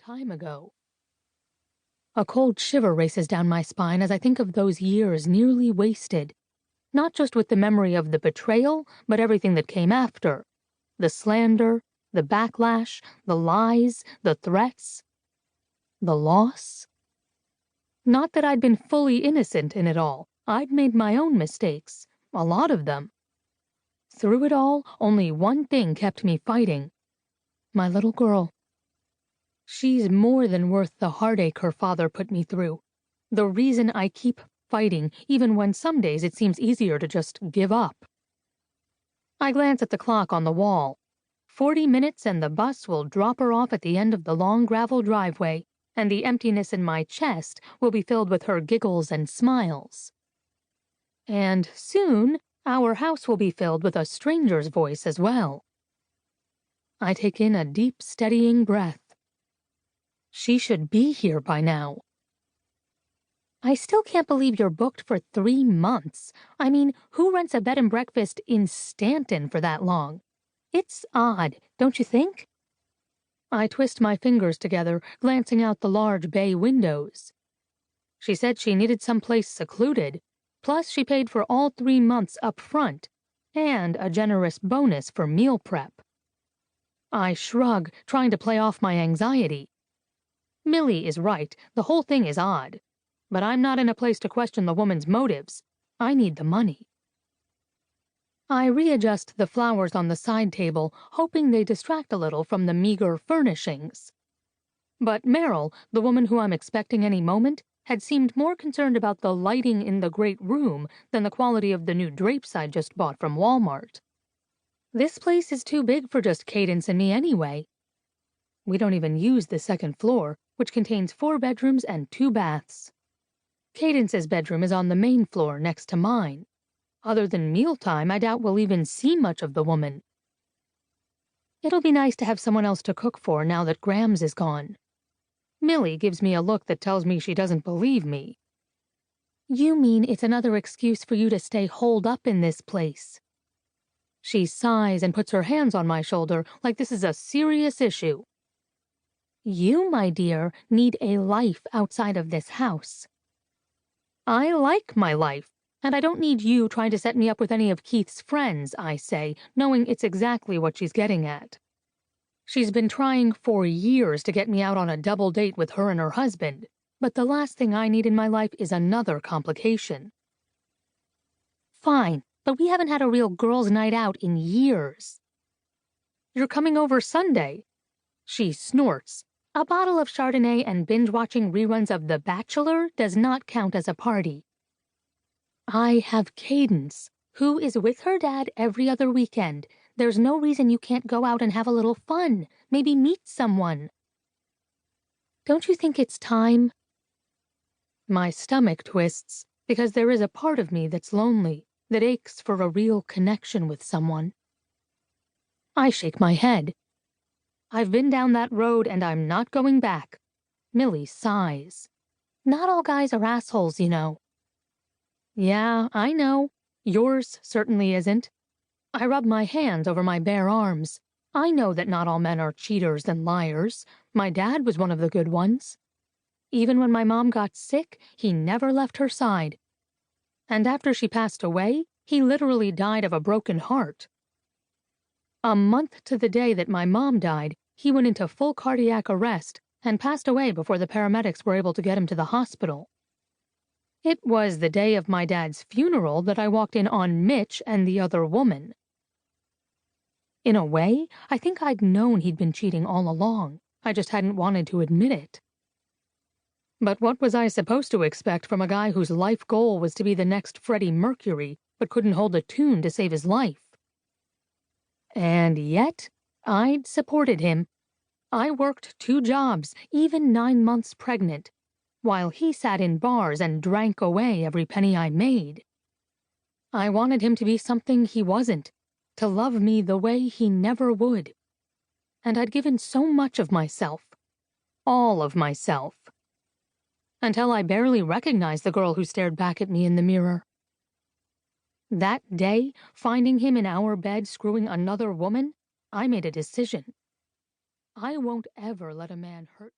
time ago. A cold shiver races down my spine as I think of those years nearly wasted, not just with the memory of the betrayal, but everything that came after. The slander, the backlash, the lies, the threats, the loss. Not that I'd been fully innocent in it all. I'd made my own mistakes, a lot of them. Through it all, only one thing kept me fighting. My little girl. She's more than worth the heartache her father put me through. The reason I keep fighting, even when some days it seems easier to just give up. I glance at the clock on the wall. 40 minutes and the bus will drop her off at the end of the long gravel driveway, and the emptiness in my chest will be filled with her giggles and smiles. And soon, our house will be filled with a stranger's voice as well. I take in a deep, steadying breath. She should be here by now. I still can't believe you're booked for 3 months. I mean, who rents a bed and breakfast in Stanton for that long? It's odd, don't you think? I twist my fingers together, glancing out the large bay windows. She said she needed someplace secluded, plus she paid for all 3 months up front, and a generous bonus for meal prep. I shrug, trying to play off my anxiety. Millie is right, the whole thing is odd. But I'm not in a place to question the woman's motives. I need the money. I readjust the flowers on the side table, hoping they distract a little from the meager furnishings. But Meryl, the woman who I'm expecting any moment, had seemed more concerned about the lighting in the great room than the quality of the new drapes I just bought from Walmart. This place is too big for just Cadence and me anyway. We don't even use the second floor, which contains 4 bedrooms and 2 baths. Cadence's bedroom is on the main floor next to mine. Other than mealtime, I doubt we'll even see much of the woman. It'll be nice to have someone else to cook for now that Grams is gone. Millie gives me a look that tells me she doesn't believe me. You mean it's another excuse for you to stay holed up in this place? She sighs and puts her hands on my shoulder like this is a serious issue. You, my dear, need a life outside of this house. I like my life, and I don't need you trying to set me up with any of Keith's friends, I say, knowing it's exactly what she's getting at. She's been trying for years to get me out on a double date with her and her husband, but the last thing I need in my life is another complication. Fine, but we haven't had a real girls' night out in years. You're coming over Sunday. She snorts. A bottle of Chardonnay and binge-watching reruns of The Bachelor does not count as a party. I have Cadence, who is with her dad every other weekend. There's no reason you can't go out and have a little fun, maybe meet someone. Don't you think it's time? My stomach twists, because there is a part of me that's lonely, that aches for a real connection with someone. I shake my head. I've been down that road and I'm not going back. Millie sighs. Not all guys are assholes, you know. Yeah, I know. Yours certainly isn't. I rub my hands over my bare arms. I know that not all men are cheaters and liars. My dad was one of the good ones. Even when my mom got sick, he never left her side. And after she passed away, he literally died of a broken heart. A month to the day that my mom died, he went into full cardiac arrest and passed away before the paramedics were able to get him to the hospital. It was the day of my dad's funeral that I walked in on Mitch and the other woman. In a way, I think I'd known he'd been cheating all along. I just hadn't wanted to admit it. But what was I supposed to expect from a guy whose life goal was to be the next Freddie Mercury, but couldn't hold a tune to save his life? And yet, I'd supported him. I worked 2 jobs, even 9 months pregnant, while he sat in bars and drank away every penny I made. I wanted him to be something he wasn't, to love me the way he never would. And I'd given so much of myself, all of myself, until I barely recognized the girl who stared back at me in the mirror. That day, finding him in our bed screwing another woman, I made a decision. I won't ever let a man hurt me.